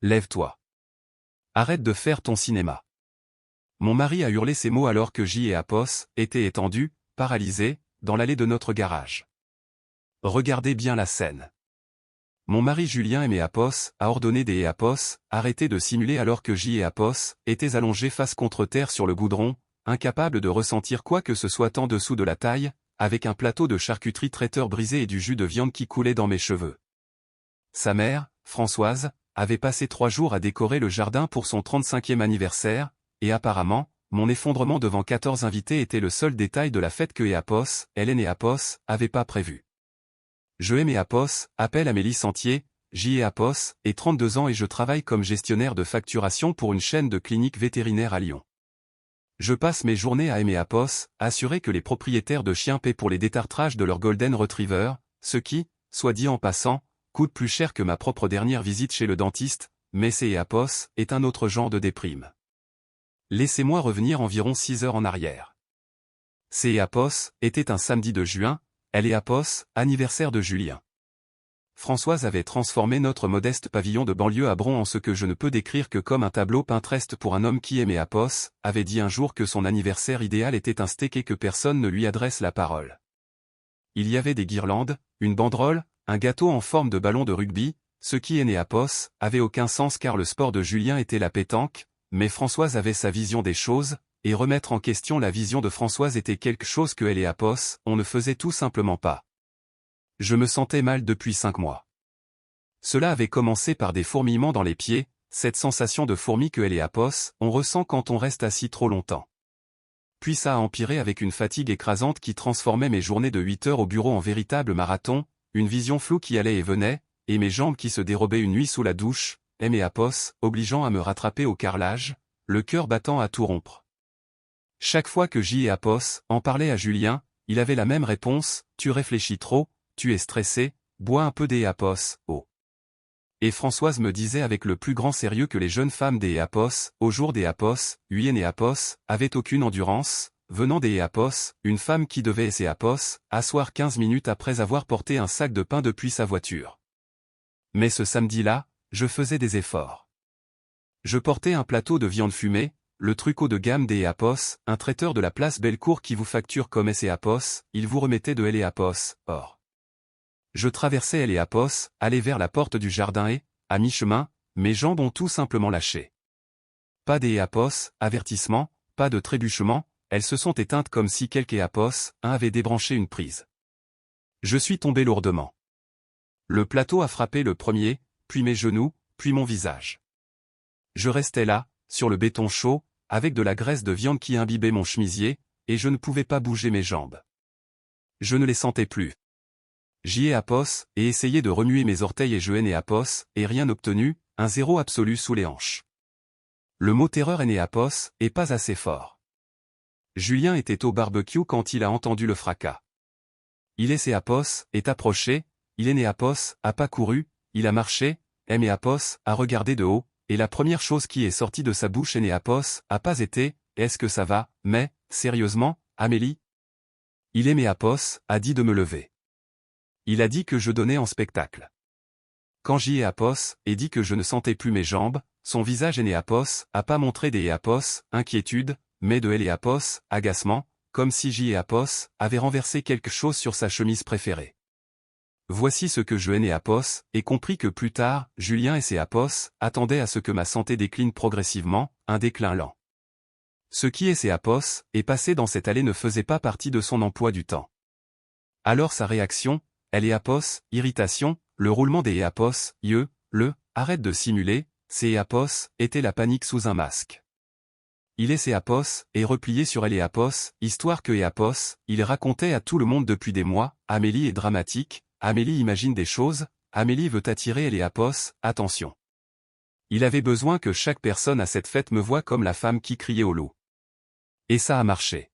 Lève-toi. Arrête de faire ton cinéma. Mon mari a hurlé ces mots alors que J et Apos étaient étendus, paralysés, dans l'allée de notre garage. Regardez bien la scène. Mon mari Julien aimé Apos a ordonné des Apos, arrêtez de simuler alors que J et Apos étaient allongés face contre terre sur le goudron, incapables de ressentir quoi que ce soit en dessous de la taille, avec un plateau de charcuterie traiteur brisé et du jus de viande qui coulait dans mes cheveux. Sa mère, Françoise, avait passé 3 jours à décorer le jardin pour son 35e anniversaire, et apparemment, mon effondrement devant 14 invités était le seul détail de la fête que Apos, Hélène et Apos, avaient pas prévu. Je aime Apos, appelle Amélie Sentier, J et Apos, et 32 ans et je travaille comme gestionnaire de facturation pour une chaîne de cliniques vétérinaires à Lyon. Je passe mes journées à aimer Apos, assurer que les propriétaires de chiens paient pour les détartrages de leur Golden Retriever, ce qui, soit dit en passant, coûte plus cher que ma propre dernière visite chez le dentiste, mais c'est Apos est un autre genre de déprime. Laissez-moi revenir environ 6 heures en arrière. C'est Apos était un samedi de juin, elle est Apos, anniversaire de Julien. Françoise avait transformé notre modeste pavillon de banlieue à Bron en ce que je ne peux décrire que comme un tableau Pinterest pour un homme qui aimait Apos, avait dit un jour que son anniversaire idéal était un steak et que personne ne lui adresse la parole. Il y avait des guirlandes, une banderole, un gâteau en forme de ballon de rugby, ce qui est né Apos, avait aucun sens car le sport de Julien était la pétanque, mais Françoise avait sa vision des choses, et remettre en question la vision de Françoise était quelque chose que elle et Apos, on ne faisait tout simplement pas. Je me sentais mal depuis 5 mois. Cela avait commencé par des fourmillements dans les pieds, cette sensation de fourmi que elle et Apos, on ressent quand on reste assis trop longtemps. Puis ça a empiré avec une fatigue écrasante qui transformait mes journées de 8 heures au bureau en véritable marathon, une vision floue qui allait et venait, et mes jambes qui se dérobaient une nuit sous la douche, M et Apos, obligeant à me rattraper au carrelage, le cœur battant à tout rompre. Chaque fois que J et Apos en parlaient à Julien, il avait la même réponse, tu réfléchis trop, tu es stressé, bois un peu des Apos, oh. Et Françoise me disait avec le plus grand sérieux que les jeunes femmes des Apos, au jour des Apos, Huyen et Apos, avaient aucune endurance, venant des Apos, une femme qui devait essayer Apos, asseoir 15 minutes après avoir porté un sac de pain depuis sa voiture. Mais ce samedi-là, je faisais des efforts. Je portais un plateau de viande fumée, le truc haut de gamme des Apos, un traiteur de la place Bellecour qui vous facture comme S et Apos, il vous remettait de L et Apos, or. Je traversais L et Apos, allais vers la porte du jardin et, à mi-chemin, mes jambes ont tout simplement lâché. Pas des Apos, avertissement, pas de trébuchement, elles se sont éteintes comme si quelque Apos, un avait débranché une prise. Je suis tombé lourdement. Le plateau a frappé le premier, puis mes genoux, puis mon visage. Je restais là, sur le béton chaud, avec de la graisse de viande qui imbibait mon chemisier, et je ne pouvais pas bouger mes jambes. Je ne les sentais plus. J'y ai Apos, et essayé de remuer mes orteils et je hainais Apos, et rien obtenu, un zéro absolu sous les hanches. Le mot terreur est né Apos, et pas assez fort. Julien était au barbecue quand il a entendu le fracas. Il est Apos, est approché, il est né Apos, a pas couru, il a marché, aimé Apos, a regardé de haut, et la première chose qui est sortie de sa bouche est né Apos, a pas été, est-ce que ça va, mais, sérieusement, Amélie? Il aimé Apos, a dit de me lever. Il a dit que je donnais en spectacle. Quand j'y ai Apos, et dit que je ne sentais plus mes jambes, son visage est né Apos, a pas montré des Apos, inquiétude, mais de L et Apos, agacement, comme si J et Apos avait renversé quelque chose sur sa chemise préférée. Voici ce que je hainais Apos, et compris que plus tard, Julien et ses Apos attendaient à ce que ma santé décline progressivement, un déclin lent. Ce qui est ses Apos, et passé dans cette allée ne faisait pas partie de son emploi du temps. Alors sa réaction, elle est Apos, irritation, le roulement des Apos, arrête de simuler, ces Apos, était la panique sous un masque. Il est ses Apos, et replié sur elle et Apos, histoire que Apos, il racontait à tout le monde depuis des mois, Amélie est dramatique, Amélie imagine des choses, Amélie veut attirer elle et Apos, attention. Il avait besoin que chaque personne à cette fête me voie comme la femme qui criait au loup. Et ça a marché.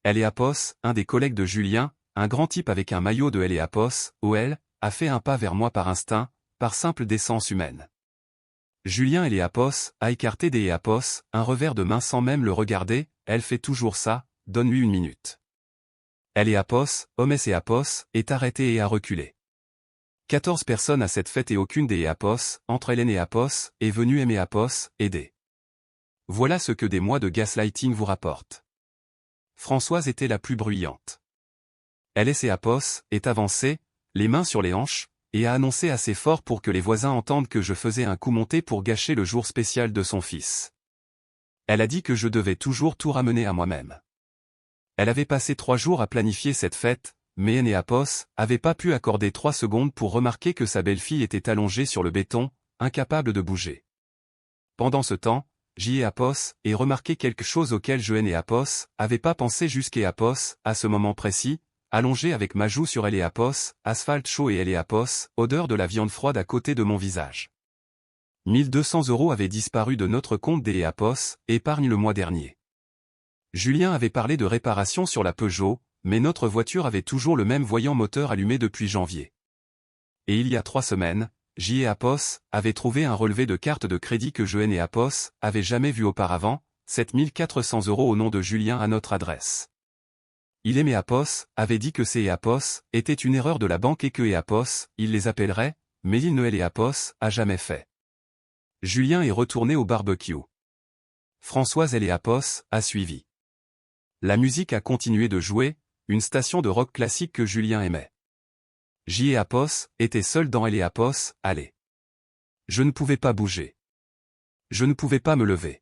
Elle et Apos, un des collègues de Julien, un grand type avec un maillot de Elle et Apos, OL, a fait un pas vers moi par instinct, par simple décence humaine. Julien et Apos a écarté des Apos, un revers de main sans même le regarder, elle fait toujours ça, donne-lui une minute. Elle et Apos, Hommes et Apos, est arrêté et a reculé. 14 personnes à cette fête et aucune des Apos, entre Hélène et Apos, est venue aimer Apos, aider. Voilà ce que des mois de gaslighting vous rapportent. Françoise était la plus bruyante. Elle et ses Apos, est avancée, les mains sur les hanches, et a annoncé assez fort pour que les voisins entendent que je faisais un coup monté pour gâcher le jour spécial de son fils. Elle a dit que je devais toujours tout ramener à moi-même. Elle avait passé 3 jours à planifier cette fête, mais Hélène et Apos avaient pas pu accorder 3 secondes pour remarquer que sa belle-fille était allongée sur le béton, incapable de bouger. Pendant ce temps, J et Apos et remarqué quelque chose auquel Hélène et Apos avaient pas pensé jusqu'à Apos, à ce moment précis, allongé avec ma joue sur elle et Apos, asphalte chaud et elle et Apos, odeur de la viande froide à côté de mon visage. 1200 € avaient disparu de notre compte des Apos, épargne le mois dernier. Julien avait parlé de réparation sur la Peugeot, mais notre voiture avait toujours le même voyant moteur allumé depuis janvier. Et il y a 3 semaines, J et Apos avaient trouvé un relevé de carte de crédit que Hélène et Apos avaient jamais vu auparavant, 7400 € au nom de Julien à notre adresse. Il et Apos avait dit que ces Apos était une erreur de la banque et que Apos, il les appellerait, mais il ne et Apos a jamais fait. Julien est retourné au barbecue. Françoise et Apos a suivi. La musique a continué de jouer, une station de rock classique que Julien aimait. J et Apos étaient seuls dans elle et Apos, allez. Je ne pouvais pas bouger. Je ne pouvais pas me lever.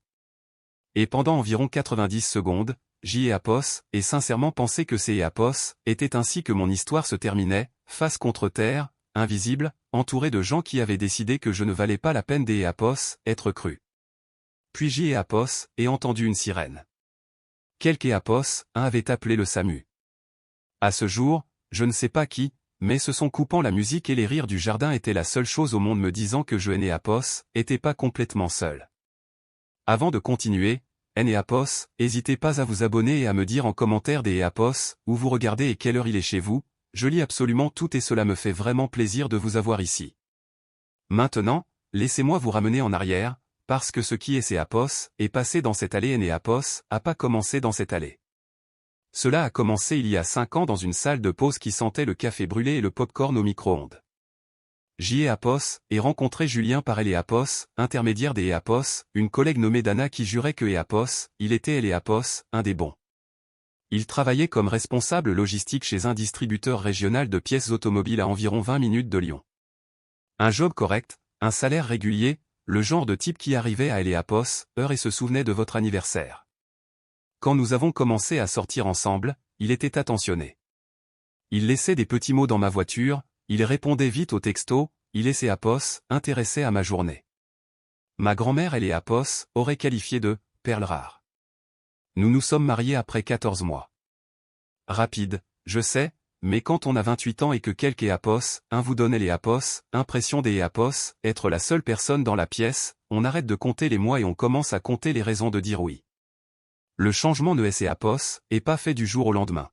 Et pendant environ 90 secondes, J et Apos, et sincèrement pensé que ces Apos étaient ainsi que mon histoire se terminait, face contre terre, invisible, entouré de gens qui avaient décidé que je ne valais pas la peine des Apos, être cru. Puis J et Apos, et entendu une sirène. Quelques Apos, un avait appelé le SAMU. À ce jour, je ne sais pas qui, mais ce son coupant la musique et les rires du jardin était la seule chose au monde me disant que Hélène et Apos étaient pas complètement seuls. Avant de continuer, Hélène et Apos, n'hésitez pas à vous abonner et à me dire en commentaire des Apos, où vous regardez et quelle heure il est chez vous, je lis absolument tout et cela me fait vraiment plaisir de vous avoir ici. Maintenant, laissez-moi vous ramener en arrière, parce que ce qui est ces Apos est passé dans cette allée Hélène et Apos a pas commencé dans cette allée. Cela a commencé il y a 5 ans dans une salle de pause qui sentait le café brûlé et le popcorn au micro-ondes. J et Apos et rencontré Julien par elle et Apos, intermédiaire des Apos, une collègue nommée Dana qui jurait que Apos, il était elle et Apos, un des bons. Il travaillait comme responsable logistique chez un distributeur régional de pièces automobiles à environ 20 minutes de Lyon. Un job correct, un salaire régulier, le genre de type qui arrivait à elle et Apos, heure et se souvenait de votre anniversaire. Quand nous avons commencé à sortir ensemble, il était attentionné. Il laissait des petits mots dans ma voiture, il répondait vite aux textos, il laissait Apos, intéressé à ma journée. Ma grand-mère et Apos auraient qualifié de « perle rare ». Nous nous sommes mariés après 14 mois. Rapide, je sais, mais quand on a 28 ans et que quelques Apos, un vous donne les Apos, impression des Apos, être la seule personne dans la pièce, on arrête de compter les mois et on commence à compter les raisons de dire oui. Le changement de S et Apos est pas fait du jour au lendemain.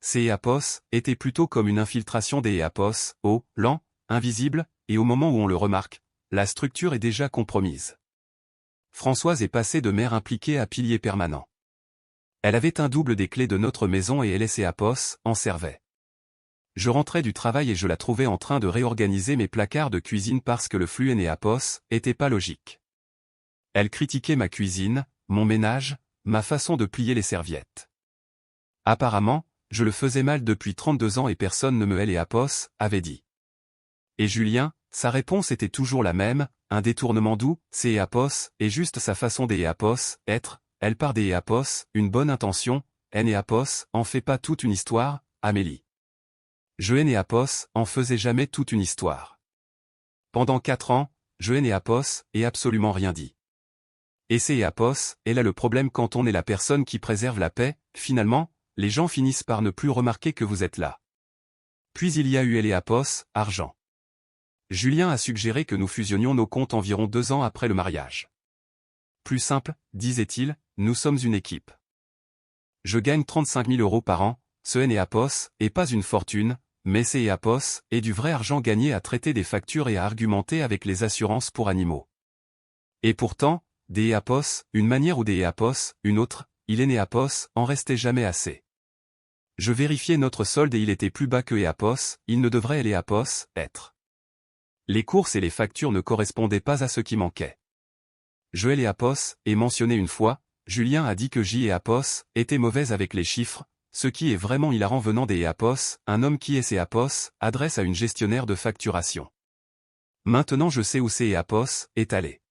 Ces Apos étaient plutôt comme une infiltration des Apos, lent, invisible, et au moment où on le remarque, la structure est déjà compromise. Françoise est passée de mère impliquée à pilier permanent. Elle avait un double des clés de notre maison et elle et ses Apos en servaient. Je rentrais du travail et je la trouvais en train de réorganiser mes placards de cuisine parce que le flux et Apos était pas logique. Elle critiquait ma cuisine, mon ménage, ma façon de plier les serviettes. Apparemment, je le faisais mal depuis 32 ans et personne ne me et Apos avait dit. Et Julien, sa réponse était toujours la même, un détournement doux, c'est Apos, et juste sa façon des Apos, être, elle part des Apos, une bonne intention, N et Apos, en fait pas toute une histoire, Amélie. Je et Apos, en faisait jamais toute une histoire. Pendant 4 ans, je et Apos, et absolument rien dit. Et c'est Apos, et là le problème quand on est la personne qui préserve la paix, finalement, les gens finissent par ne plus remarquer que vous êtes là. Puis il y a eu Apos, argent. Julien a suggéré que nous fusionnions nos comptes environ 2 ans après le mariage. Plus simple, disait-il, nous sommes une équipe. Je gagne 35 000 € par an, ce et Apos, et pas une fortune, mais c'est Apos, et du vrai argent gagné à traiter des factures et à argumenter avec les assurances pour animaux. Et pourtant, des Apos, une manière ou des Apos, une autre, il est né Apos, en restait jamais assez. Je vérifiais notre solde et il était plus bas que Eapos, il ne devrait Eapos être. Les courses et les factures ne correspondaient pas à ce qui manquait. Je Eapos ai mentionné une fois, Julien a dit que Eapos était mauvaise avec les chiffres, ce qui est vraiment hilarant venant des Eapos, un homme qui est Eapos, adresse à une gestionnaire de facturation. Maintenant je sais où Eapos est allé.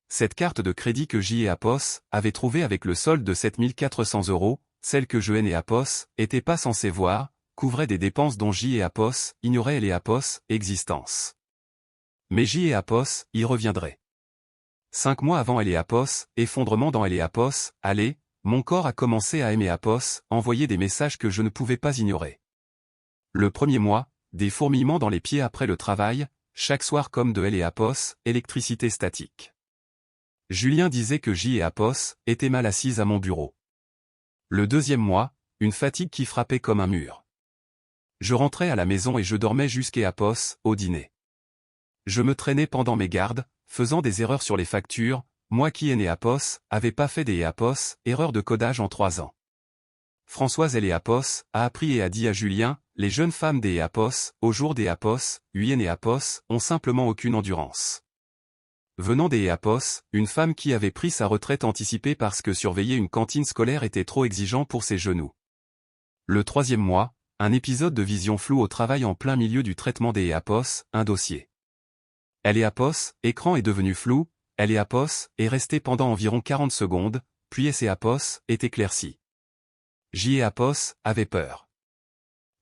Cette carte de crédit que Eapos avait trouvée avec le solde de 7 400 €, celle que Eapos était pas censé voir, couvrait des dépenses dont Eapos ignorait Eapos existence. Mais Eapos y reviendrait. 5 mois avant Eapos, effondrement dans Eapos, allez, mon corps a commencé à aimer Eapos, envoyer des messages que je ne pouvais pas ignorer. Le premier mois, des fourmillements dans les pieds après le travail, chaque soir comme de Eapos, électricité statique. Julien disait que Eapos était mal assise à mon bureau. Le deuxième mois, une fatigue qui frappait comme un mur. Je rentrais à la maison et je dormais jusqu'Eapos, au dîner. Je me traînais pendant mes gardes, faisant des erreurs sur les factures, moi qui Eapos avait pas fait des Eapos, erreur de codage en 3 ans. Françoise Eapos a appris et a dit à Julien, les jeunes femmes des Eapos, au jour des Eapos, Eapos, ont simplement aucune endurance. Venant des Eapos, une femme qui avait pris sa retraite anticipée parce que surveiller une cantine scolaire était trop exigeant pour ses genoux. Le troisième mois, un épisode de vision floue au travail en plein milieu du traitement des Eapos, un dossier. Eapos, écran est devenu flou, Eapos est resté pendant environ 40 secondes, puis Eapos est éclairci. Eapos avait peur.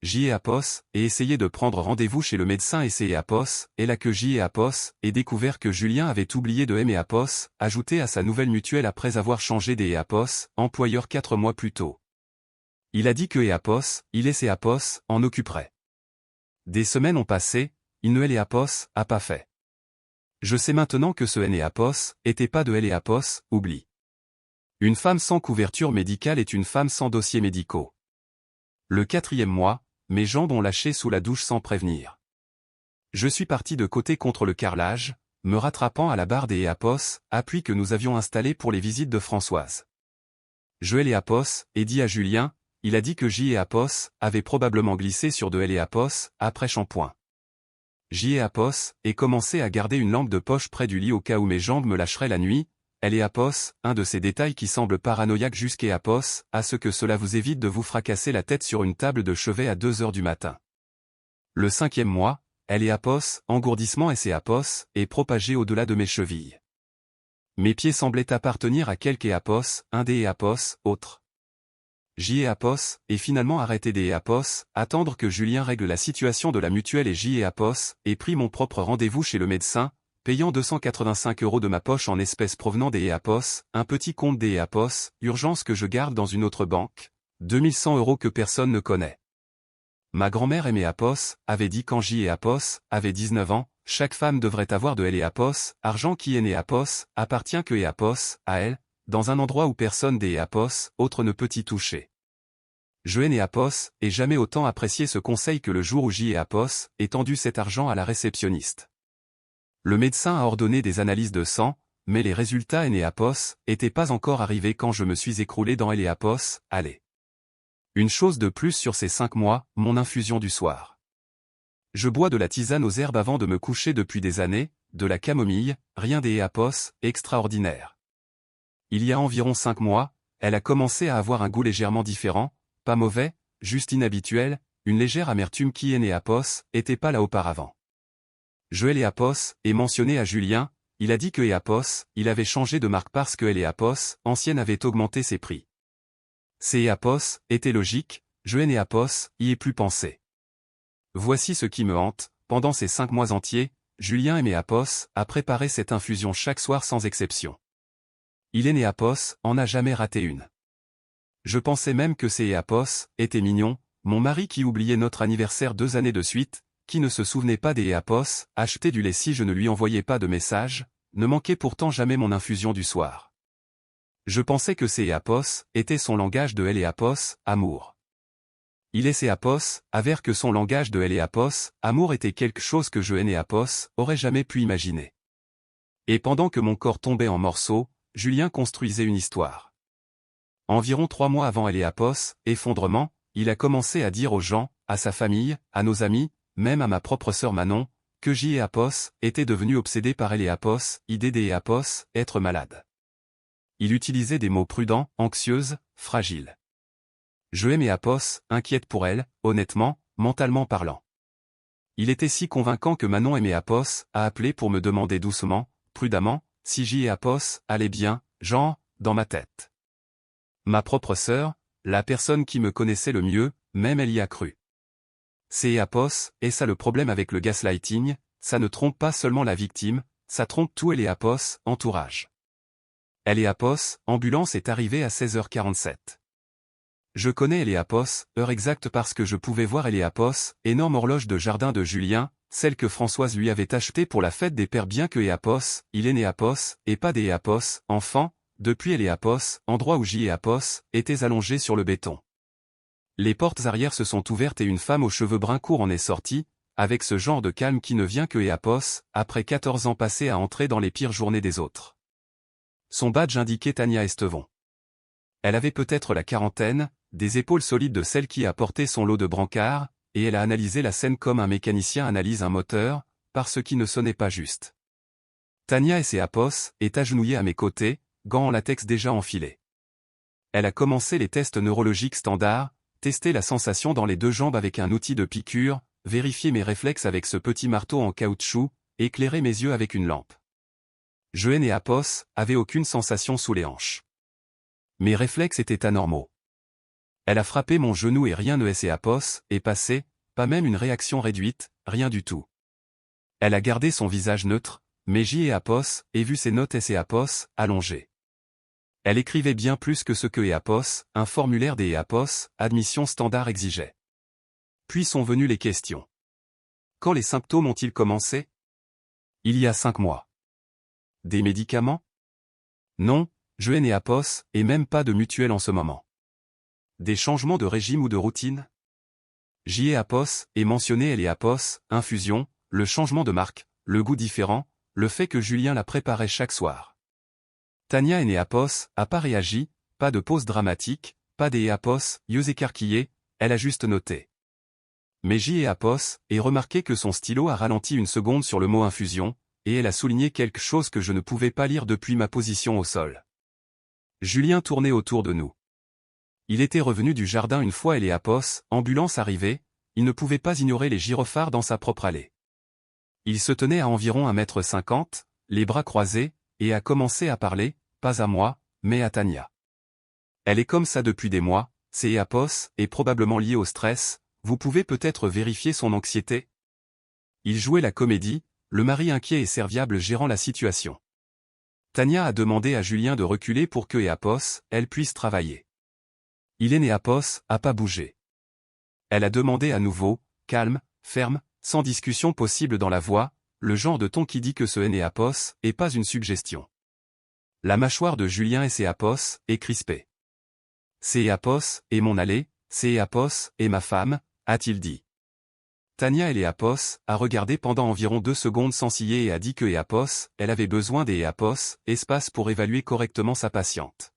Eapos et essayé de prendre rendez-vous chez le médecin Eapos, et là que Eapos ait découvert que Julien avait oublié de Eapos, ajouté à sa nouvelle mutuelle après avoir changé d'Eapos, employeur 4 mois plus tôt. Il a dit que Eapos, Eapos, en occuperait. Des semaines ont passé, il ne Eapos a pas fait. Je sais maintenant que ce Eapos était pas de Eapos, oublie. Une femme sans couverture médicale est une femme sans dossiers médicaux. Le 4e mois, mes jambes ont lâché sous la douche sans prévenir. Je suis parti de côté contre le carrelage, me rattrapant à la barre des Eapos, appui que nous avions installé pour les visites de Françoise. Eapos et dit à Julien, il a dit que Eapos avait probablement glissé sur de Eapos après shampoing. Eapos et commencé à garder une lampe de poche près du lit au cas où mes jambes me lâcheraient la nuit. Eapos, un de ces détails qui semblent paranoïaques jusqu'Eapos, à ce que cela vous évite de vous fracasser la tête sur une table de chevet à 2 heures du matin. Le 5e mois, Eapos, engourdissement Eapos, est propagé au-delà de mes chevilles. Mes pieds semblaient appartenir à quelque Eapos, un des Eapos, autre. Eapos, et finalement arrêté des Eapos, attendre que Julien règle la situation de la mutuelle et Eapos, et pris mon propre rendez-vous chez le médecin, payant 285 € de ma poche en espèces provenant des Eapos, un petit compte des Eapos, urgence que je garde dans une autre banque, 2100 € que personne ne connaît. Ma grand-mère Eapos avait dit quand Eapos avait 19 ans, chaque femme devrait avoir de Eapos, argent qui Eapos, appartient que Eapos, à elle, dans un endroit où personne des Eapos, autre ne peut y toucher. Je Eapos, et jamais autant apprécié ce conseil que le jour où Eapos ait tendu cet argent à la réceptionniste. Le médecin a ordonné des analyses de sang, mais les résultats Eapos étaient pas encore arrivés quand je me suis écroulé dans Eapos, allez. Une chose de plus sur ces 5 mois, mon infusion du soir. Je bois de la tisane aux herbes avant de me coucher depuis des années, de la camomille, rien d'Eapos, extraordinaire. Il y a environ 5 mois, elle a commencé à avoir un goût légèrement différent, pas mauvais, juste inhabituel, une légère amertume qui Eapos était pas là auparavant. Eapos est mentionné à Julien, il a dit que Eapos, il avait changé de marque parce que Eapos, ancienne avait augmenté ses prix. Ces Eapos était logique, Eapos y est plus pensé. Voici ce qui me hante, pendant ces 5 mois entiers, Julien Eapos a préparé cette infusion chaque soir sans exception. Eapos en a jamais raté une. Je pensais même que ces Eapos étaient mignons, mon mari qui oubliait notre anniversaire 2 années de suite, qui ne se souvenait pas des Eapos, achetait du lait si je ne lui envoyais pas de message, ne manquait pourtant jamais mon infusion du soir. Je pensais que ces Eapos était son langage de Eapos, amour. Eapos avère que son langage de Eapos, amour était quelque chose que Eapos aurait jamais pu imaginer. Et pendant que mon corps tombait en morceaux, Julien construisait une histoire. Environ 3 mois avant Eapos, effondrement, il a commencé à dire aux gens, à sa famille, à nos amis, même à ma propre sœur Manon, que J et Apos était devenu obsédé par elle et Apos, idée des Apos, être malade. Il utilisait des mots prudents, anxieuse, fragile. Je aimais Apos, inquiète pour elle, honnêtement, mentalement parlant. Il était si convaincant que Manon aimait Apos, a appelé pour me demander doucement, prudemment, si J et Apos allaient bien, genre, dans ma tête. Ma propre sœur, la personne qui me connaissait le mieux, même elle y a cru. C'est Apos, et ça le problème avec le gaslighting, ça ne trompe pas seulement la victime, ça trompe tout et les Apos, entourage. Elle et Apos, ambulance est arrivée à 16h47. Je connais Eléapos, heure exacte parce que je pouvais voir Eléapos, énorme horloge de jardin de Julien, celle que Françoise lui avait achetée pour la fête des pères bien que Eléapos, il est né Apos, et pas des Eléapos, enfant, depuis Eléapos, endroit où J et Apos, étaient allongés sur le béton. Les portes arrière se sont ouvertes et une femme aux cheveux bruns courts en est sortie, avec ce genre de calme qui ne vient que Eléapos, après 14 ans passés à entrer dans les pires journées des autres. Son badge indiquait Tania Estevon. Elle avait peut-être la quarantaine, des épaules solides de celle qui a porté son lot de brancards, et elle a analysé la scène comme un mécanicien analyse un moteur, par ce qui ne sonnait pas juste. Tania et ses Apos est agenouillée à mes côtés, gants en latex déjà enfilés. Elle a commencé les tests neurologiques standards, testé la sensation dans les deux jambes avec un outil de piqûre, vérifié mes réflexes avec ce petit marteau en caoutchouc, éclairé mes yeux avec une lampe. Jeanne et Apos avaient aucune sensation sous les hanches. Mes réflexes étaient anormaux. Elle a frappé mon genou et rien ne s'est Apos, est passé, pas même une réaction réduite, rien du tout. Elle a gardé son visage neutre, mais J et Apos, et vu ses notes et Apos, allongées. Elle écrivait bien plus que ce que Apos, un formulaire des Apos, admission standard exigeait. Puis sont venues les questions. Quand les symptômes ont-ils commencé? Il y a 5 mois. Des médicaments? Non, je n'ai Apos, et même pas de mutuelle en ce moment. Des changements de régime ou de routine? J et Apos, est mentionné elle et Apos, infusion, le changement de marque, le goût différent, le fait que Julien la préparait chaque soir. Tania et Apos, a pas réagi, pas de pause dramatique, pas des Apos, yeux écarquillés, elle a juste noté. Mais J et Apos, et remarqué que son stylo a ralenti une seconde sur le mot infusion, et elle a souligné quelque chose que je ne pouvais pas lire depuis ma position au sol. Julien tournait autour de nous. Il était revenu du jardin une fois et les Apos, ambulance arrivée, il ne pouvait pas ignorer les gyrophares dans sa propre allée. Il se tenait à environ 1,50 m, les bras croisés, et a commencé à parler, pas à moi, mais à Tania. Elle est comme ça depuis des mois, c'est Apos, est probablement lié au stress, vous pouvez peut-être vérifier son anxiété? Il jouait la comédie, le mari inquiet et serviable gérant la situation. Tania a demandé à Julien de reculer pour que Apos, elle puisse travailler. Il est né Apos, a pas bougé. Elle a demandé à nouveau, calme, ferme, sans discussion possible dans la voix, le genre de ton qui dit que ce est Apos, et pas une suggestion. La mâchoire de Julien et ses Apos, est crispée. C'est Apos, et mon allée, c'est Apos, et ma femme, a-t-il dit. Tania et les Apos, a regardé pendant environ 2 secondes sans ciller et a dit que Apos, elle avait besoin des Apos, espace pour évaluer correctement sa patiente.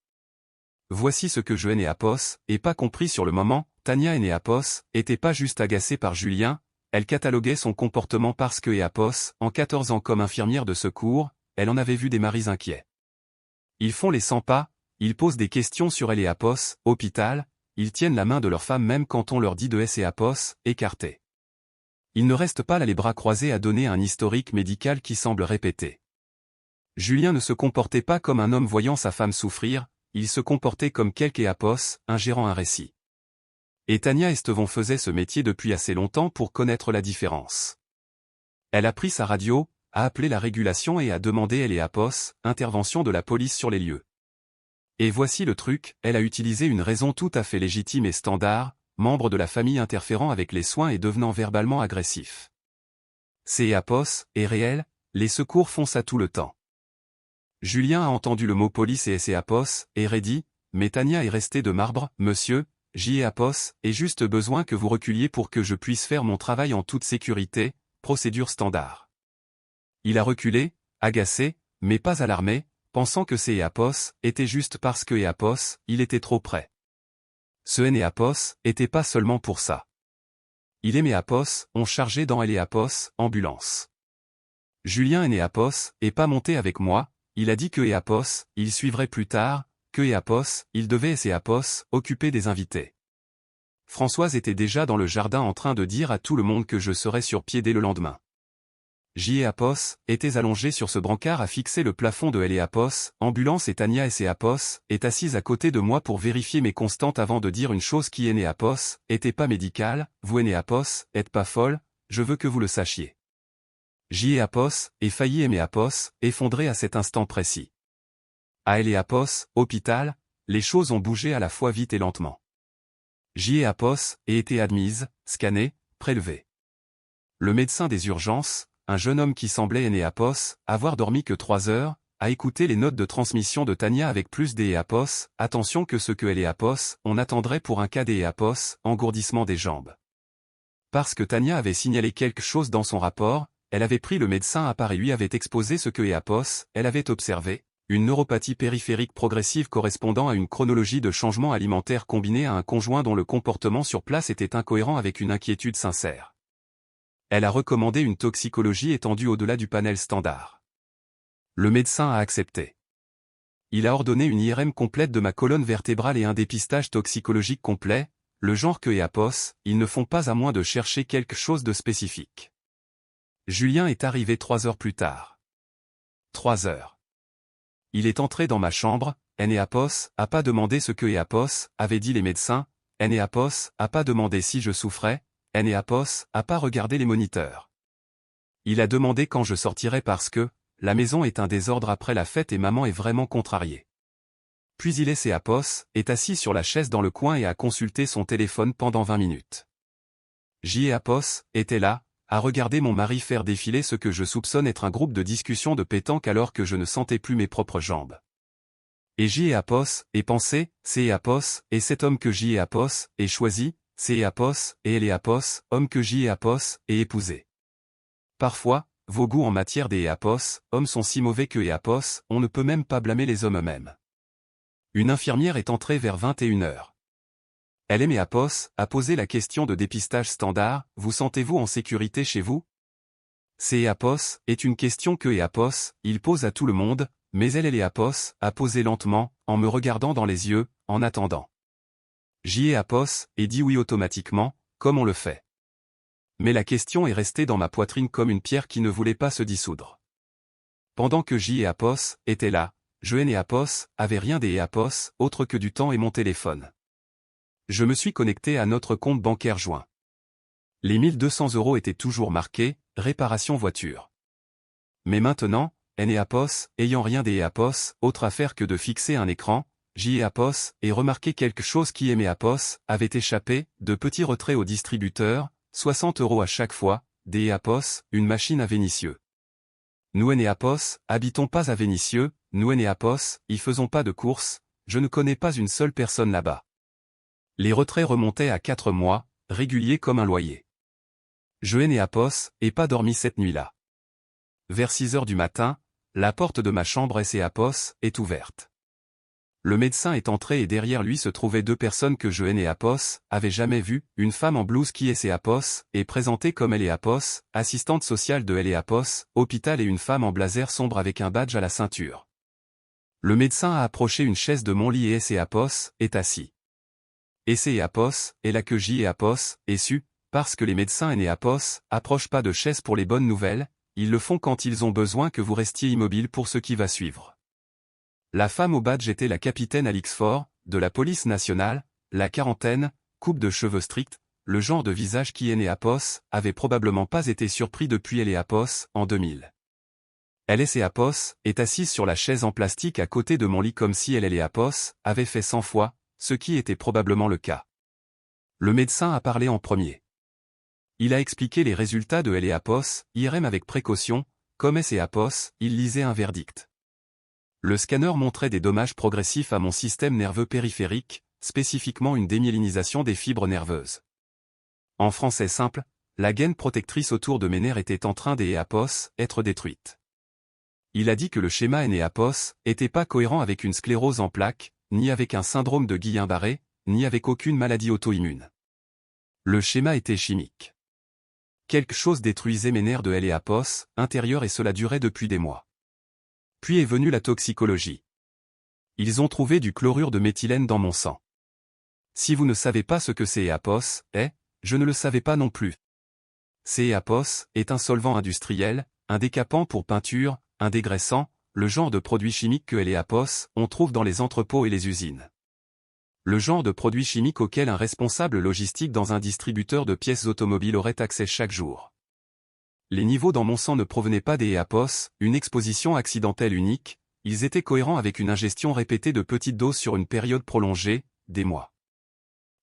Voici ce que je et Apos, et pas compris sur le moment, Tania et Apos, était pas juste agacée par Julien, elle cataloguait son comportement parce que Apos, en 14 ans comme infirmière de secours, elle en avait vu des maris inquiets. Ils font les 100 pas, ils posent des questions sur elle et Apos, hôpital, ils tiennent la main de leur femme même quand on leur dit de S et Apos, écartés. Ils ne restent pas là les bras croisés à donner un historique médical qui semble répété. Julien ne se comportait pas comme un homme voyant sa femme souffrir, il se comportait comme quelque Apos, ingérant un récit. Et Tania Estevon faisait ce métier depuis assez longtemps pour connaître la différence. Elle a pris sa radio, a appelé la régulation et a demandé elle et Apos, intervention de la police sur les lieux. Et voici le truc, elle a utilisé une raison tout à fait légitime et standard, membre de la famille interférant avec les soins et devenant verbalement agressif. C'est Apos, est réel, les secours font ça tout le temps. Julien a entendu le mot police et c'est Apos, et Reddy, mais Tania est restée de marbre, monsieur, J et Apos, ai juste besoin que vous reculiez pour que je puisse faire mon travail en toute sécurité, procédure standard. Il a reculé, agacé, mais pas alarmé, pensant que c'est Apos, était juste parce que Apos, il était trop près. Ce Enéapos était pas seulement pour ça. Il et Méapos ont chargé dans Eléapos, ambulance. Julien Enéapos est pas monté avec moi, il a dit que Éapos, il suivrait plus tard, que Éapos, il devait Éapos, occuper des invités. Françoise était déjà dans le jardin en train de dire à tout le monde que je serais sur pied dès le lendemain. Éapos était allongé sur ce brancard à fixer le plafond de Eléapos, ambulance et Tania Éapos est assise à côté de moi pour vérifier mes constantes avant de dire une chose qui Enéapos, était pas médicale, vous Enéapos, êtes pas folle, je veux que vous le sachiez. Éapos est failli Méapos, effondré à cet instant précis. À Eléapos, hôpital, les choses ont bougé à la fois vite et lentement. Éapos a été admise, scannée, prélevée. Le médecin des urgences, un jeune homme qui semblait Enéapos, avoir dormi que 3 heures, a écouté les notes de transmission de Tania avec plus d'Éapos, attention que ce que Eléapos, on attendrait pour un cas d'Éapos, engourdissement des jambes. Parce que Tania avait signalé quelque chose dans son rapport, elle avait pris le médecin à part et lui avait exposé ce que Éapos, elle avait observé, une neuropathie périphérique progressive correspondant à une chronologie de changements alimentaires combinée à un conjoint dont le comportement sur place était incohérent avec une inquiétude sincère. Elle a recommandé une toxicologie étendue au-delà du panel standard. Le médecin a accepté. Il a ordonné une IRM complète de ma colonne vertébrale et un dépistage toxicologique complet, le genre que Éapos, ils ne font pas à moins de chercher quelque chose de spécifique. Julien est arrivé 3 heures plus tard. 3 heures. Il est entré dans ma chambre, Enéapos a pas demandé ce que Éapos avait dit les médecins, Enéapos a pas demandé si je souffrais, Enéapos a pas regardé les moniteurs. Il a demandé quand je sortirais parce que, la maison est un désordre après la fête et maman est vraiment contrariée. Puis Éapos est assis sur la chaise dans le coin et a consulté son téléphone pendant 20 minutes. Éapos était là, à regarder mon mari faire défiler ce que je soupçonne être un groupe de discussion de pétanque alors que je ne sentais plus mes propres jambes. Et Éapos est pensé, c'est Éapos, et cet homme que Éapos est choisi, c'est Éapos, et Eléapos, homme que Éapos est épousé. Parfois, vos goûts en matière d'Éapos, hommes sont si mauvais que Éapos, on ne peut même pas blâmer les hommes eux-mêmes. Une infirmière est entrée vers 21h. Elle Éapos a posé la question de dépistage standard, vous sentez-vous en sécurité chez vous? C'est Éapos est une question que Éapos, il pose à tout le monde, mais Éapos a posé lentement, en me regardant dans les yeux, en attendant. Éapos et dit oui automatiquement, comme on le fait. Mais la question est restée dans ma poitrine comme une pierre qui ne voulait pas se dissoudre. Pendant que Éapos était là, je Éapos avait rien d'Éapos autre que du temps et mon téléphone. Je me suis connecté à notre compte bancaire joint. Les 1200 € étaient toujours marqués, réparation voiture. Mais maintenant, Éapos, ayant rien d'Éapos, autre affaire que de fixer un écran, Éapos et remarqué quelque chose qui Éapos avait échappé, de petits retraits au distributeur, 60 € à chaque fois, d'Éapos, une machine à Vénissieux. Nous Éapos, habitons pas à Vénissieux, nous Éapos, y faisons pas de courses, je ne connais pas une seule personne là-bas. Les retraits remontaient à 4 mois, réguliers comme un loyer. Je Éapos, et pas dormi cette nuit-là. Vers 6 heures du matin, la porte de ma chambre Éapos est ouverte. Le médecin est entré et derrière lui se trouvaient 2 personnes que je Éapos avait jamais vues, une femme en blouse qui Éapos est présentée comme Éapos, assistante sociale de Éapos, hôpital et une femme en blazer sombre avec un badge à la ceinture. Le médecin a approché une chaise de mon lit et Éapos est assis. Éapos est là que Éapos est su, parce que les médecins Éapos approchent pas de chaise pour les bonnes nouvelles, ils le font quand ils ont besoin que vous restiez immobile pour ce qui va suivre. La femme au badge était la capitaine Alix Faure, de la police nationale, la quarantaine, coupe de cheveux stricts, le genre de visage qui Éapos avait probablement pas été surpris depuis Éapos en 2000. Éapos est assise sur la chaise en plastique à côté de mon lit comme si Éapos avait fait 100 fois, ce qui était probablement le cas. Le médecin a parlé en premier. Il a expliqué les résultats de Éapos, IRM avec précaution, comme Éapos, il lisait un verdict. Le scanner montrait des dommages progressifs à mon système nerveux périphérique, spécifiquement une démyélinisation des fibres nerveuses. En français simple, la gaine protectrice autour de mes nerfs était en train d'Éapos être détruite. Il a dit que le schéma Éapos était pas cohérent avec une sclérose en plaques, ni avec un syndrome de Guillain-Barré, ni avec aucune maladie auto-immune. Le schéma était chimique. Quelque chose détruisait mes nerfs de L et Apos, intérieurs et cela durait depuis des mois. Puis est venue la toxicologie. Ils ont trouvé du chlorure de méthylène dans mon sang. Si vous ne savez pas ce que c'est Apos, je ne le savais pas non plus. Apos est un solvant industriel, un décapant pour peinture, un dégraissant, le genre de produit chimique que les Apos on trouve dans les entrepôts et les usines. Le genre de produit chimique auquel un responsable logistique dans un distributeur de pièces automobiles aurait accès chaque jour. Les niveaux dans mon sang ne provenaient pas des Apos, une exposition accidentelle unique, ils étaient cohérents avec une ingestion répétée de petites doses sur une période prolongée, des mois.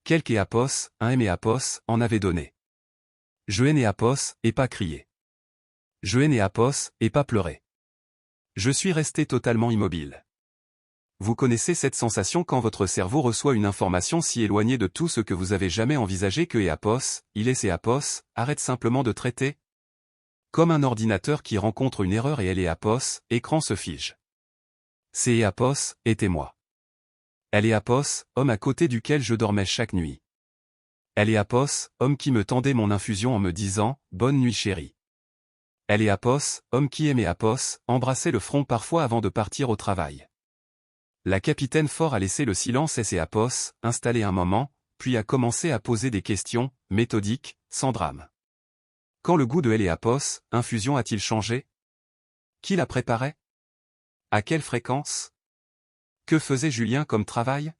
Quelques Apos, un Apos, en avait donné. Je n'ai Apos, et pas crié. Je n'ai Apos, et pas pleuré. Je suis resté totalement immobile. Vous connaissez cette sensation quand votre cerveau reçoit une information si éloignée de tout ce que vous avez jamais envisagé que Apos, il est Apos, arrête simplement de traiter? Comme un ordinateur qui rencontre une erreur et elle est Apos, écran se fige. C'est Apos, était moi. Elle est Apos, homme à côté duquel je dormais chaque nuit. Elle est Apos, homme qui me tendait mon infusion en me disant « Bonne nuit chérie ». Elle est Apos, homme qui aimait Apos, embrassait le front parfois avant de partir au travail. La capitaine Fort a laissé le silence et ses Apos, installé un moment, puis a commencé à poser des questions, méthodiques, sans drame. Quand le goût de Elle et Apos, infusion a-t-il changé? Qui la préparait? À quelle fréquence? Que faisait Julien comme travail?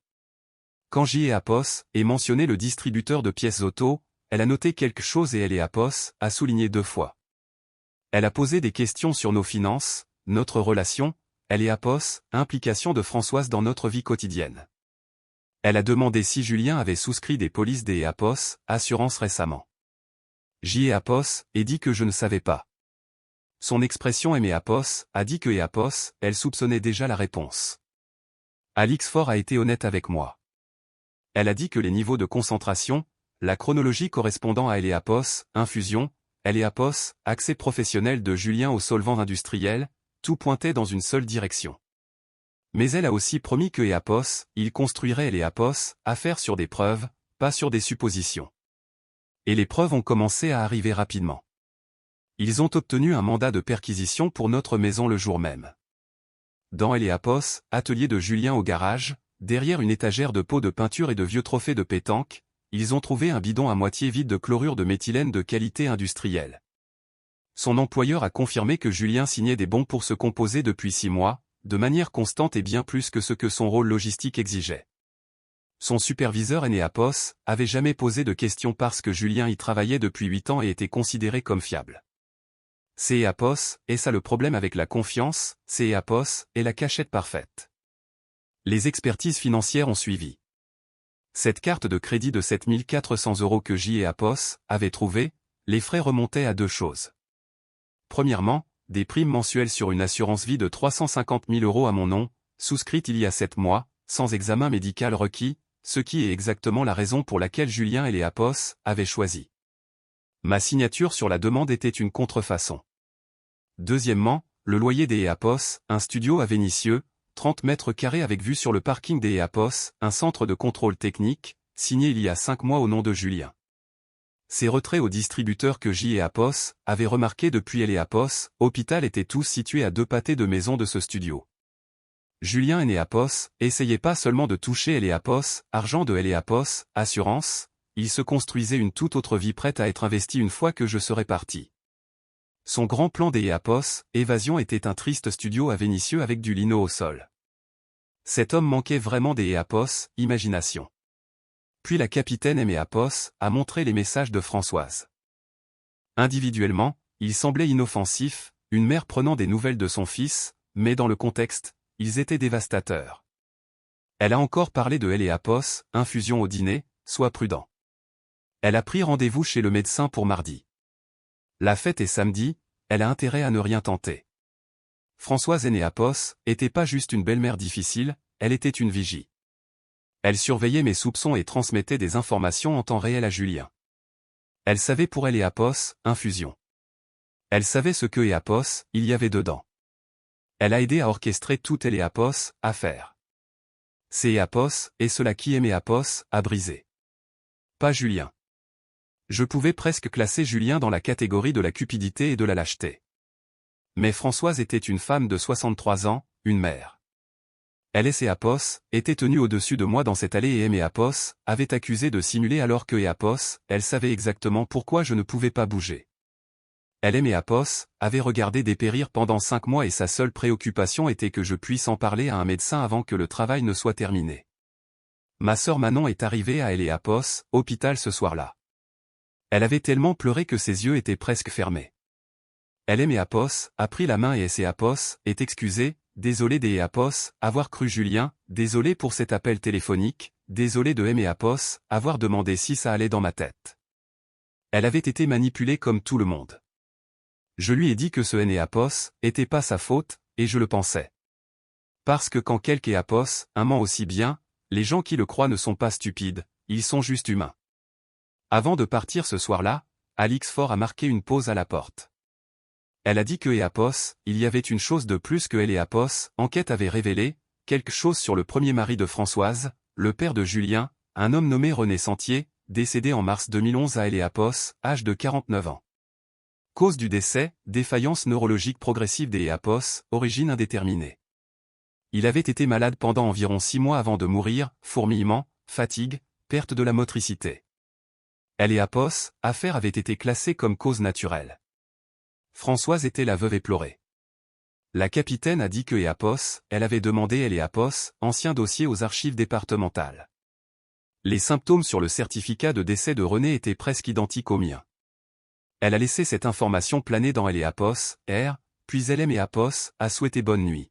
Quand J. Apos est mentionné le distributeur de pièces auto, elle a noté quelque chose et Elle et Apos a souligné 2 fois. Elle a posé des questions sur nos finances, notre relation, Elle et Apos, implication de Françoise dans notre vie quotidienne. Elle a demandé si Julien avait souscrit des polices des Apos, assurance récemment. J. Apos et dit que je ne savais pas. Son expression aimée Apos a dit que Apos, elle soupçonnait déjà la réponse. Alix Fort a été honnête avec moi. Elle a dit que les niveaux de concentration, la chronologie correspondant à Apos, infusion, Apos, accès professionnel de Julien au solvant industriel, tout pointait dans une seule direction. Mais elle a aussi promis que Apos, il construirait Apos, à faire sur des preuves, pas sur des suppositions. Et les preuves ont commencé à arriver rapidement. Ils ont obtenu un mandat de perquisition pour notre maison le jour même. Dans Apos, atelier de Julien au garage, derrière une étagère de pots de peinture et de vieux trophées de pétanque, ils ont trouvé un bidon à moitié vide de chlorure de méthylène de qualité industrielle. Son employeur a confirmé que Julien signait des bons pour se composer depuis 6 mois, de manière constante et bien plus que ce que son rôle logistique exigeait. Son superviseur Apos avait jamais posé de questions parce que Julien y travaillait depuis 8 ans et était considéré comme fiable. Apos, est ça le problème avec la confiance, Apos est la cachette parfaite. Les expertises financières ont suivi. Cette carte de crédit de 7 400 € que J. Apos avait trouvée, les frais remontaient à 2 choses. Premièrement, des primes mensuelles sur une assurance vie de 350 000 € à mon nom, souscrite il y a 7 mois, sans examen médical requis, ce qui est exactement la raison pour laquelle Julien et Apos avaient choisi. Ma signature sur la demande était une contrefaçon. Deuxièmement, le loyer des Apos, un studio à Vénissieux, 30 mètres carrés avec vue sur le parking des Apos, un centre de contrôle technique, signé il y a 5 mois au nom de Julien. Ces retraits au distributeur que J. Apos avait remarqué depuis Apos, hôpital étaient tous situés à 2 pâtés de maison de ce studio. Julien et Apos essayaient pas seulement de toucher Apos, argent de Apos, assurance, il se construisait une toute autre vie prête à être investie une fois que je serais parti. Son grand plan des Apos, évasion était un triste studio à Vénissieux avec du lino au sol. Cet homme manquait vraiment des Apos, imagination. Puis la capitaine Apos a montré les messages de Françoise. Individuellement, il semblait inoffensif, une mère prenant des nouvelles de son fils, mais dans le contexte, ils étaient dévastateurs. Elle a encore parlé de Apos, infusion au dîner, sois prudent. Elle a pris rendez-vous chez le médecin pour mardi. La fête est samedi, elle a intérêt à ne rien tenter. Françoise Apos était pas juste une belle-mère difficile, elle était une vigie. Elle surveillait mes soupçons et transmettait des informations en temps réel à Julien. Elle savait pour Apos, infusion. Elle savait ce que Apos, il y avait dedans. Elle a aidé à orchestrer toute Apos, affaire. C'est Apos, et cela qui aimait Apos, a brisé. Pas Julien. Je pouvais presque classer Julien dans la catégorie de la cupidité et de la lâcheté. Mais Françoise était une femme de 63 ans, une mère. Elle et Apos, étaient tenus au-dessus de moi dans cette allée et aimait Apos, avait accusé de simuler alors que Apos, elle savait exactement pourquoi je ne pouvais pas bouger. Elle aimait Apos, avait regardé dépérir pendant 5 mois et sa seule préoccupation était que je puisse en parler à un médecin avant que le travail ne soit terminé. Ma sœur Manon est arrivée à elle et Apos, hôpital ce soir-là. Elle avait tellement pleuré que ses yeux étaient presque fermés. Elle aimait Apos, a pris la main et Apos, est excusé, désolé des Apos, avoir cru Julien, désolé pour cet appel téléphonique, désolé de aimer Apos, avoir demandé si ça allait dans ma tête. Elle avait été manipulée comme tout le monde. Je lui ai dit que ce Apos était pas sa faute, et je le pensais. Parce que quand quelque Apos, un ment aussi bien, les gens qui le croient ne sont pas stupides, ils sont juste humains. Avant de partir ce soir-là, Alix Faure a marqué une pause à la porte. Elle a dit que Apos, il y avait une chose de plus que Apos, enquête avait révélé, quelque chose sur le premier mari de Françoise, le père de Julien, un homme nommé René Sentier, décédé en mars 2011 à Apos, âge de 49 ans. Cause du décès, défaillance neurologique progressive Apos, origine indéterminée. Il avait été malade pendant environ 6 mois avant de mourir, fourmillement, fatigue, perte de la motricité. Apos, affaire avait été classée comme cause naturelle. Françoise était la veuve éplorée. La capitaine a dit que Apos, elle avait demandé Apos, ancien dossier aux archives départementales. Les symptômes sur le certificat de décès de René étaient presque identiques aux miens. Elle a laissé cette information planer dans Apos, puis Apos, a souhaité bonne nuit.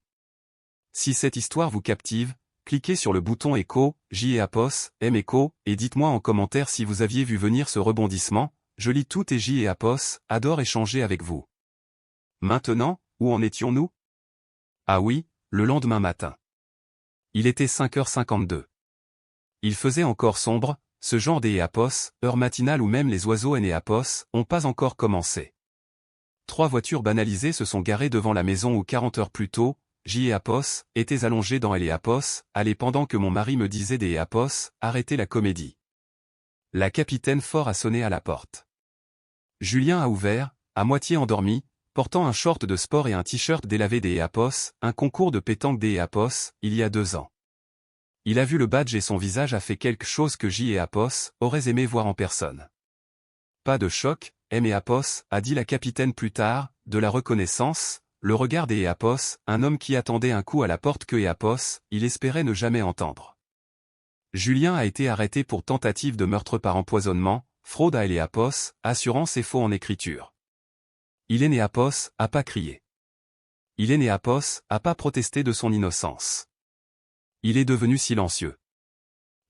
Si cette histoire vous captive, cliquez sur le bouton écho, Apos, écho, et dites-moi en commentaire si vous aviez vu venir ce rebondissement, je lis tout et Apos, adore échanger avec vous. Maintenant, où en étions-nous? Ah oui, le lendemain matin. Il était 5h52. Il faisait encore sombre, ce genre Apos, heure matinale où même les oiseaux Apos, ont pas encore commencé. 3 voitures banalisées se sont garées devant la maison où 40 heures plus tôt, Apos, était allongé dans Apos, allait pendant que mon mari me disait Apos, arrêtez la comédie. La capitaine Faure a sonné à la porte. Julien a ouvert, à moitié endormi, portant un short de sport et un t-shirt délavé Apos, un concours de pétanque Apos, il y a 2 ans. Il a vu le badge et son visage a fait quelque chose que Apos aurait aimé voir en personne. Pas de choc, Apos, a dit la capitaine plus tard, de la reconnaissance, le regard Apos, un homme qui attendait un coup à la porte que Apos, il espérait ne jamais entendre. Julien a été arrêté pour tentative de meurtre par empoisonnement, fraude à Apos, assurance et faux en écriture. Apos, a pas crié. Apos, a pas protesté de son innocence. Il est devenu silencieux.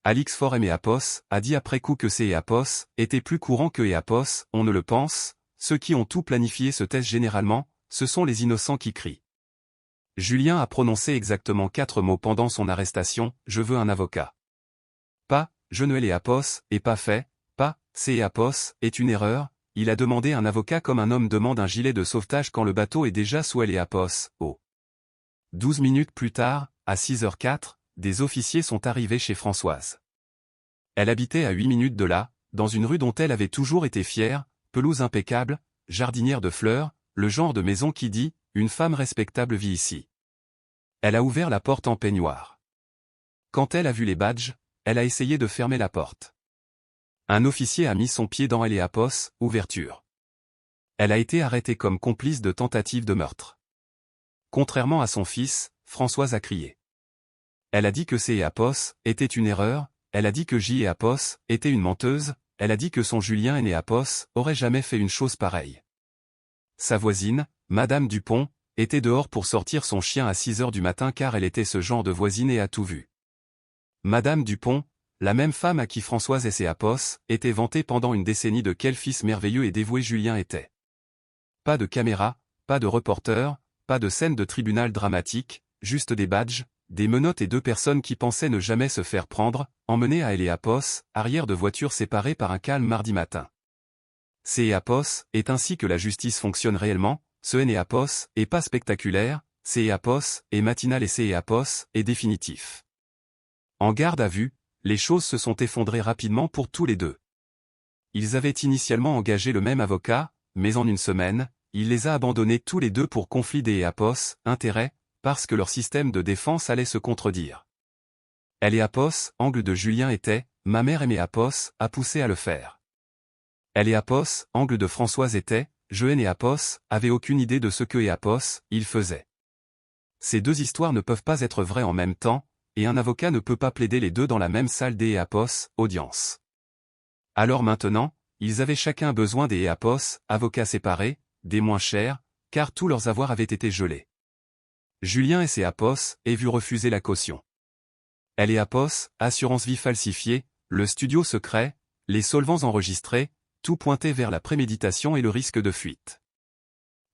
Alix Faure Apos, a dit après coup que Apos, était plus courant que Apos, on ne le pense, ceux qui ont tout planifié se taisent généralement, ce sont les innocents qui crient. Julien a prononcé exactement 4 mots pendant son arrestation, je veux un avocat. Pas, je ne Apos, et pas fait, pas, Apos, est une erreur, il a demandé un avocat comme un homme demande un gilet de sauvetage quand le bateau est déjà sous Apos, 12 minutes plus tard, à 6h04, des officiers sont arrivés chez Françoise. Elle habitait à 8 minutes de là, dans une rue dont elle avait toujours été fière, pelouse impeccable, jardinière de fleurs, le genre de maison qui dit, une femme respectable vit ici. Elle a ouvert la porte en peignoir. Quand elle a vu les badges, elle a essayé de fermer la porte. Un officier a mis son pied dans Apos, ouverture. Elle a été arrêtée comme complice de tentative de meurtre. Contrairement à son fils, Françoise a crié. Elle a dit que Apos était une erreur, elle a dit que Apos était une menteuse, elle a dit que son Julien Apos aurait jamais fait une chose pareille. Sa voisine, Madame Dupont, était dehors pour sortir son chien à 6h du matin car elle était ce genre de voisine et a tout vu. Madame Dupont, la même femme à qui Françoise Apos était vantée pendant une décennie de quel fils merveilleux et dévoué Julien était. Pas de caméra, pas de reporter, pas de scène de tribunal dramatique, juste des badges, des menottes et 2 personnes qui pensaient ne jamais se faire prendre, emmenées à Apos, arrière de voiture séparée par un calme mardi matin. Apos est ainsi que la justice fonctionne réellement, ce Apos est pas spectaculaire, Apos est matinal et Apos est définitif. En garde à vue, les choses se sont effondrées rapidement pour tous les deux. Ils avaient initialement engagé le même avocat, mais en une semaine, il les a abandonnés tous les deux pour conflit d'Apos, intérêt, parce que leur système de défense allait se contredire. Elle et Apos, angle de Julien était, ma mère aimait Apos, a poussé à le faire. Elle et Apos, angle de Françoise était, je et Apos, avait aucune idée de ce que Apos, il faisait. Ces deux histoires ne peuvent pas être vraies en même temps, et un avocat ne peut pas plaider les deux dans la même salle d'Apos, audience. Alors maintenant, ils avaient chacun besoin d'Apos, avocats séparés, des moins chers, car tous leurs avoirs avaient été gelés. Julien et ses Apos, aient vu refuser la caution. Elle et Apos, assurance vie falsifiée, le studio secret, les solvants enregistrés, tout pointait vers la préméditation et le risque de fuite.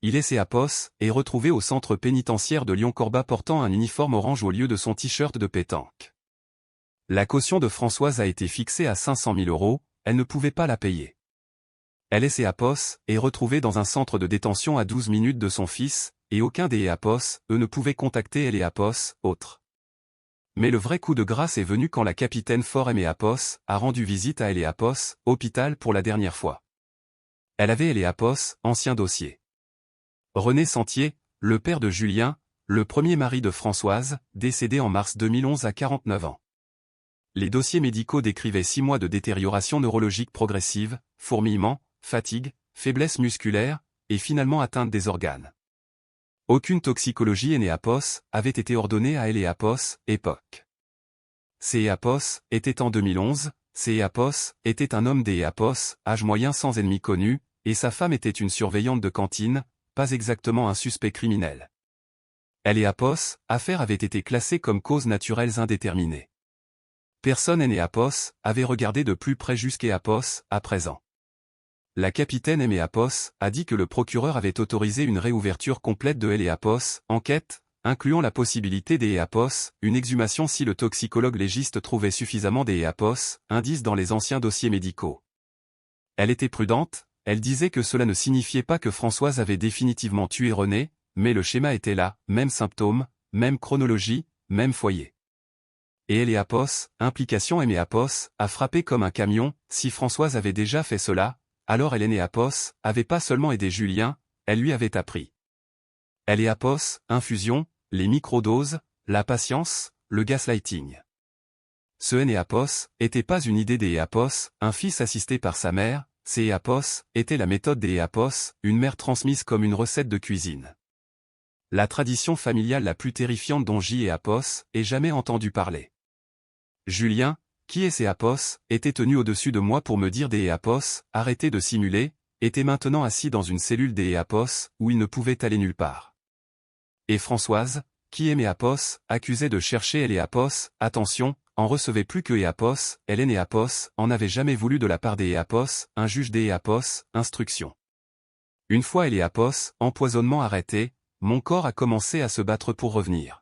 Il et ses Apos, est retrouvé au centre pénitentiaire de Lyon-Corba portant un uniforme orange au lieu de son t-shirt de pétanque. La caution de Françoise a été fixée à 500 000 €, elle ne pouvait pas la payer. Elle et ses Apos, est retrouvé dans un centre de détention à 12 minutes de son fils, et aucun des Apos, eux ne pouvaient contacter elle et Apos, autres. Mais le vrai coup de grâce est venu quand la capitaine Fort aimée Apos, a rendu visite à elle et Apos, hôpital pour la dernière fois. Elle avait elle et Apos, ancien dossier. René Sentier, le père de Julien, le premier mari de Françoise, décédé en mars 2011 à 49 ans. Les dossiers médicaux décrivaient 6 mois de détérioration neurologique progressive, fourmillement, fatigue, faiblesse musculaire, et finalement atteinte des organes. Aucune toxicologie Apos avait été ordonnée à elle Apos, époque. Apos était en 2011, Apos était un homme Apos, âge moyen sans ennemi connu, et sa femme était une surveillante de cantine, pas exactement un suspect criminel. Elle Apos, affaire avait été classée comme causes naturelles indéterminées. Personne Apos avait regardé de plus près Apos, à présent. La capitaine Apos a dit que le procureur avait autorisé une réouverture complète de Apos, enquête, incluant la possibilité Apos, une exhumation si le toxicologue légiste trouvait suffisamment Apos, indices dans les anciens dossiers médicaux. Elle était prudente, elle disait que cela ne signifiait pas que Françoise avait définitivement tué René, mais le schéma était là, même symptômes, même chronologie, même foyer. Et Apos, implication Apos, a frappé comme un camion, si Françoise avait déjà fait cela, alors Apos avait pas seulement aidé Julien, elle lui avait appris. Apos, infusion, les microdoses, la patience, le gaslighting. Ce Apos était pas une idée Apos, un fils assisté par sa mère, Apos était la méthode Apos, une mère transmise comme une recette de cuisine. La tradition familiale la plus terrifiante dont Apos ait jamais entendu parler. Julien, qui est Apos, était tenu au-dessus de moi pour me dire Apos, arrêtez de simuler, était maintenant assis dans une cellule Apos, où il ne pouvait aller nulle part. Et Françoise, qui aimait Apos, accusait de chercher Apos, attention, en recevait plus que Apos, elle Apos, en avait jamais voulu de la part Apos, un juge Apos, instruction. Une fois Apos, empoisonnement arrêté, mon corps a commencé à se battre pour revenir.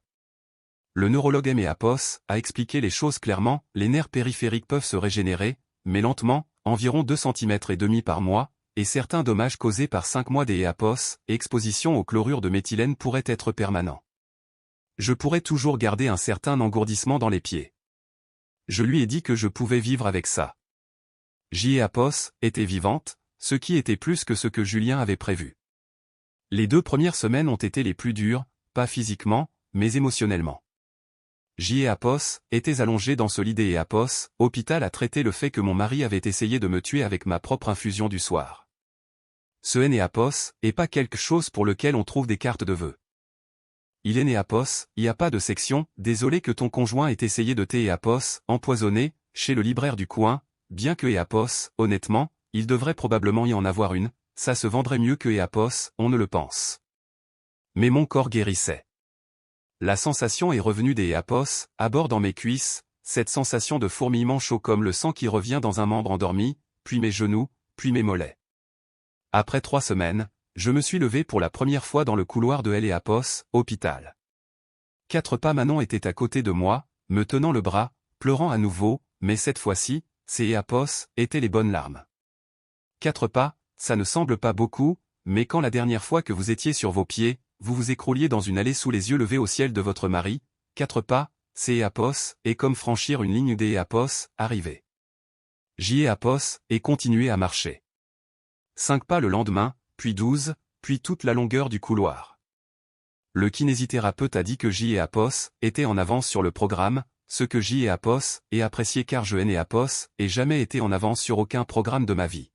Le neurologue Apos a expliqué les choses clairement, les nerfs périphériques peuvent se régénérer, mais lentement, environ 2,5 cm par mois, et certains dommages causés par 5 mois Apos, et exposition au chlorure de méthylène pourraient être permanents. Je pourrais toujours garder un certain engourdissement dans les pieds. Je lui ai dit que je pouvais vivre avec ça. Apos était vivante, ce qui était plus que ce que Julien avait prévu. Les 2 premières semaines ont été les plus dures, pas physiquement, mais émotionnellement. Apos était allongé dans ce lit Apos, hôpital a traité le fait que mon mari avait essayé de me tuer avec ma propre infusion du soir. Ce Apos est pas quelque chose pour lequel on trouve des cartes de vœux. Il est Apos, y a pas de section, désolé que ton conjoint ait essayé de Apos, empoisonné, chez le libraire du coin, bien que Apos, honnêtement, il devrait probablement y en avoir une, ça se vendrait mieux que Apos, on ne le pense. Mais mon corps guérissait. La sensation est revenue Apos, à bord dans mes cuisses, cette sensation de fourmillement chaud comme le sang qui revient dans un membre endormi, puis mes genoux, puis mes mollets. Après 3 semaines, je me suis levé pour la première fois dans le couloir de Apos, hôpital. 4 pas Manon était à côté de moi, me tenant le bras, pleurant à nouveau, mais cette fois-ci, Apos étaient les bonnes larmes. 4 pas, ça ne semble pas beaucoup, mais quand la dernière fois que vous étiez sur vos pieds, vous vous écrouliez dans une allée sous les yeux levés au ciel de votre mari, 4 pas, c'est Apos, et comme franchir une ligne des Apos, arriver. J'y ai Apos, et continuer à marcher. 5 pas le lendemain, puis 12, puis toute la longueur du couloir. Le kinésithérapeute a dit que J et Apos étaient en avance sur le programme, ce que J et Apos est apprécié car je et Apos et jamais été en avance sur aucun programme de ma vie.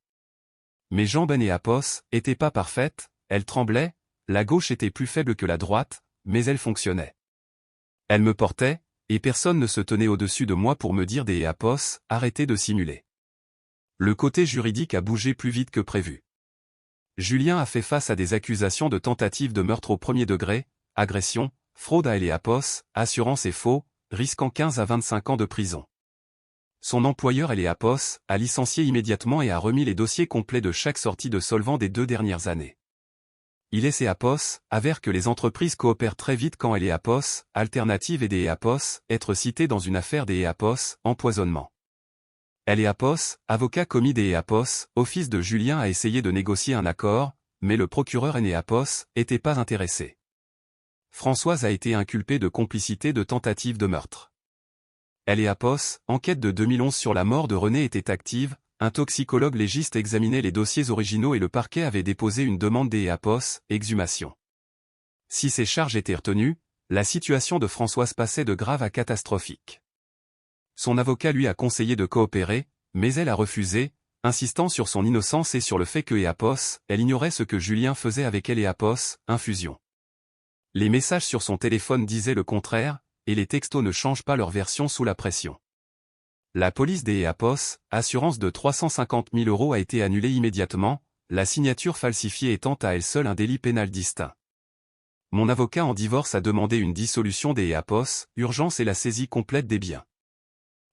Mes jambes et Apos étaient pas parfaites, elles tremblaient, la gauche était plus faible que la droite, mais elle fonctionnait. Elle me portait, et personne ne se tenait au-dessus de moi pour me dire des Apos, arrêtez de simuler. Le côté juridique a bougé plus vite que prévu. Julien a fait face à des accusations de tentative de meurtre au premier degré, agression, fraude à Eleapos, assurance et faux, risquant 15 à 25 ans de prison. Son employeur Eleapos a licencié immédiatement et a remis les dossiers complets de chaque sortie de solvant des 2 dernières années. Eleapos avère que les entreprises coopèrent très vite quand Eleapos, alternative et des Eleapos, être cité dans une affaire des Eleapos, empoisonnement. Eleapos, avocat commis des Eleapos, office de Julien a essayé de négocier un accord, mais le procureur Eleapos était pas intéressé. Françoise a été inculpée de complicité de tentative de meurtre. Eleapos, enquête de 2011 sur la mort de René était active, un toxicologue légiste examinait les dossiers originaux et le parquet avait déposé une demande des Eleapos, exhumation. Si ces charges étaient retenues, la situation de Françoise passait de grave à catastrophique. Son avocat lui a conseillé de coopérer, mais elle a refusé, insistant sur son innocence et sur le fait que Eleapos, elle ignorait ce que Julien faisait avec Eleapos, infusion. Les messages sur son téléphone disaient le contraire, et les textos ne changent pas leur version sous la pression. La police des Eleapos, assurance de 350 000 € a été annulée immédiatement, la signature falsifiée étant à elle seule un délit pénal distinct. Mon avocat en divorce a demandé une dissolution des Eleapos, urgence et la saisie complète des biens.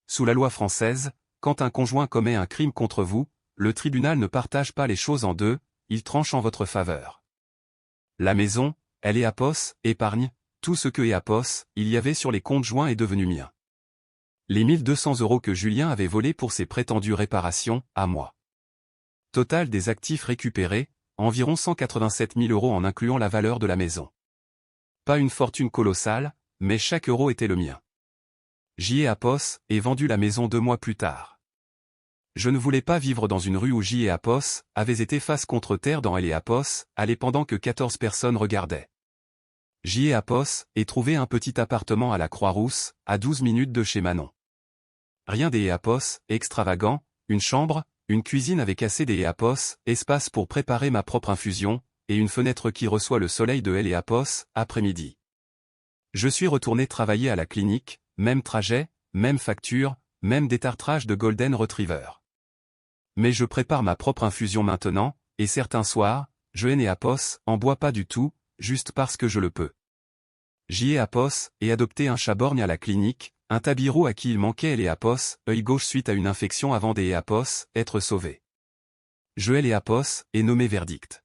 Sous la loi française, quand un conjoint commet un crime contre vous, le tribunal ne partage pas les choses en deux, il tranche en votre faveur. La maison, Eleapos, épargne, tout ce que Eleapos, il y avait sur les comptes joints est devenu mien. Les 1 200 € que Julien avait volés pour ses prétendues réparations, à moi. Total des actifs récupérés, environ 187 000 € en incluant la valeur de la maison. Pas une fortune colossale, mais chaque euro était le mien. J. et Apos ai vendu la maison 2 mois plus tard. Je ne voulais pas vivre dans une rue où J. et Apos avaient été face contre terre dans Eleapos, allait pendant que 14 personnes regardaient. J. et Apos ai trouvé un petit appartement à la Croix-Rousse, à 12 minutes de chez Manon. Rien des Eleapos, extravagant, une chambre, une cuisine avec assez des Eleapos, espace pour préparer ma propre infusion, et une fenêtre qui reçoit le soleil de Eleapos, après-midi. Je suis retourné travailler à la clinique, même trajet, même facture, même détartrage de Golden Retriever. Mais je prépare ma propre infusion maintenant, et certains soirs, je Eleapos en bois pas du tout, juste parce que je le peux. J. et Apos ai adopté un chat borgne à la clinique, un tabirou à qui il manquait Eleapos, œil gauche suite à une infection avant des Eleapos, être sauvé. Je Eleapos est nommé verdict.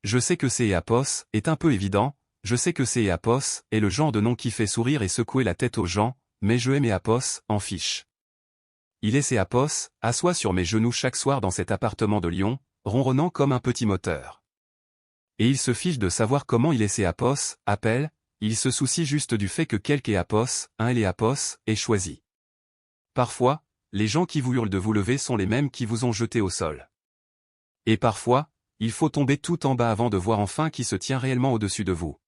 Je sais que c'est Eleapos est un peu évident, je sais que c'est Eleapos est le genre de nom qui fait sourire et secouer la tête aux gens, mais je aime Eleapos, en fiche. Il est Eleapos, assoit sur mes genoux chaque soir dans cet appartement de Lyon, ronronnant comme un petit moteur. Et il se fiche de savoir comment il est Eleapos, appelle, il se soucie juste du fait que quelque Eleapos, un Eleapos, est choisi. Parfois, les gens qui vous hurlent de vous lever sont les mêmes qui vous ont jeté au sol. Et parfois, il faut tomber tout en bas avant de voir enfin qui se tient réellement au-dessus de vous.